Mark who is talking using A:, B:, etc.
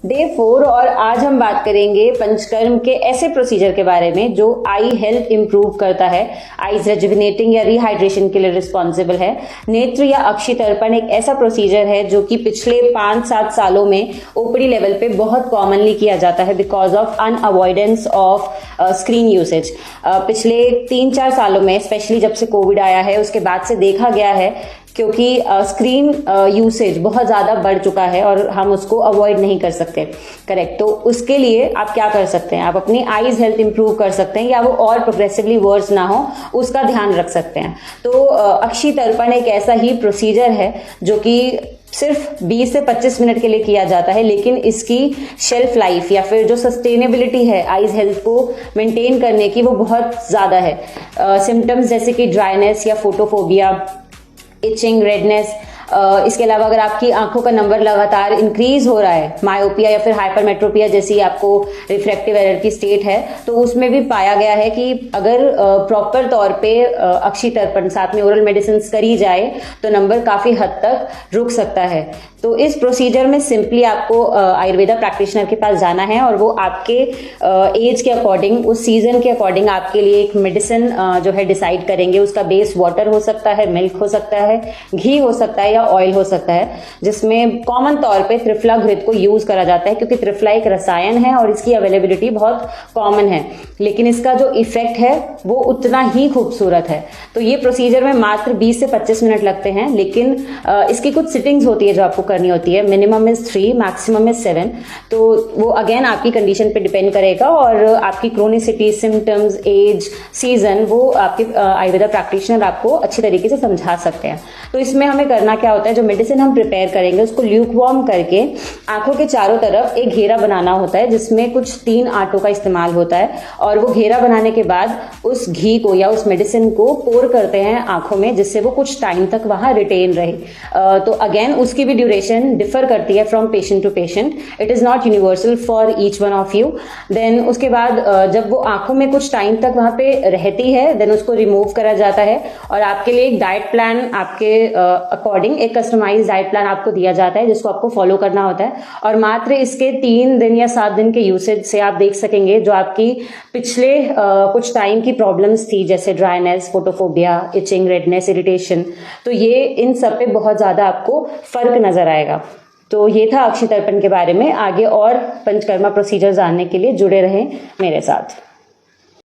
A: Day 4 और आज हम बात करेंगे पंचकर्म के ऐसे प्रोसीजर के बारे में जो आई हेल्थ इंप्रूव करता है, आईज रेजुविनेटिंग या रिहाइड्रेशन के लिए रिस्पॉन्सिबल है। नेत्र या अक्षितर्पण एक ऐसा प्रोसीजर है जो कि पिछले 5-7 सालों में ओपीडी लेवल पे बहुत कॉमनली किया जाता है because of unavoidance of screen usage. पिछले 3-4 सालों में स्पेशली जब से कोविड आया है उसके बाद से देखा गया है क्योंकि स्क्रीन यूसेज बहुत ज़्यादा बढ़ चुका है और हम उसको अवॉइड नहीं कर सकते। करेक्ट। तो उसके लिए आप क्या कर सकते हैं, आप अपनी आईज हेल्थ इंप्रूव कर सकते हैं या वो और प्रोग्रेसिवली वर्स ना हो उसका ध्यान रख सकते हैं। तो अक्षितर्पण एक ऐसा ही प्रोसीजर है जो कि सिर्फ 20 से 25 मिनट के लिए किया जाता है, लेकिन इसकी शेल्फ लाइफ या फिर जो सस्टेनेबिलिटी है आईज हेल्थ को मेंटेन करने की वो बहुत ज़्यादा है। सिम्टम्स जैसे कि ड्राइनेस या फोटोफोबिया, इचिंग, रेडनेस, इसके अलावा अगर आपकी आंखों का नंबर लगातार इंक्रीज हो रहा है, मायोपिया या फिर हाइपरमेट्रोपिया जैसी आपको रिफ्रैक्टिव एरर की स्टेट है, तो उसमें भी पाया गया है कि अगर प्रॉपर तौर पे अक्षितर्पण साथ में ओरल मेडिसिन करी जाए तो नंबर काफी हद तक रुक सकता है। तो इस प्रोसीजर में सिंपली आपको आयुर्वेदा प्रैक्टिशनर के पास जाना है और वो आपके एज के अकॉर्डिंग, उस सीजन के अकॉर्डिंग आपके लिए एक मेडिसिन जो है डिसाइड करेंगे। उसका बेस वाटर हो सकता है, मिल्क हो सकता है, घी हो सकता है या ऑयल हो सकता है, जिसमें कॉमन तौर पे त्रिफला घृत को यूज करा जाता है क्योंकि त्रिफला एक रसायन है और इसकी अवेलेबिलिटी बहुत कॉमन है, लेकिन इसका जो इफेक्ट है वो उतना ही खूबसूरत है। तो ये प्रोसीजर में मात्र 20 से 25 मिनट लगते हैं, लेकिन इसकी कुछ सिटिंग्स होती है जो आपको करनी होती है। Minimum is 3, maximum is 7। तो वो अगेन आपकी कंडीशन पे डिपेंड करेगा और आपकी क्रोनिसिटी, सिम्टम्स, एज, सीजन वो आपके आयुर्वेदा प्रैक्टिशनर आपको अच्छी तरीके से समझा सकते हैं। तो इसमें हमें करना क्या होता है, जो मेडिसिन हम प्रिपेयर करेंगे उसको ल्यूक वार्म करके आंखों के चारों तरफ एक घेरा बनाना होता है जिसमें कुछ 3 आटों का इस्तेमाल होता है और वो घेरा बनाने के बाद उस घी को या उस मेडिसिन को पोर करते हैं आंखों में जिससे वो कुछ टाइम तक वहां रिटेन रहे। तो अगेन उसकी भी ड्यूरेशन डिफर करती है from patient to patient, it is not universal for each one of you. Then उसके बाद जब वो आंखों में कुछ टाइम तक वहां पे रहती है देन उसको रिमूव करा जाता है और आपके लिए एक डाइट प्लान आपके अकॉर्डिंग एक कस्टमाइज डाइट प्लान आपको दिया जाता है जिसको आपको फॉलो करना होता है। और मात्र इसके 3 दिन या 7 दिन के यूसेज से आप देख सकेंगे जो आपकी पिछले कुछ टाइम की प्रॉब्लम्स थी जैसे dryness, photophobia, itching, redness, irritation, तो ये इन सब पे बहुत ज्यादा आपको फर्क नजर आएगा। तो ये था अक्षितर्पण के बारे में। आगे और पंचकर्मा प्रोसीजर जानने के लिए जुड़े रहें मेरे साथ।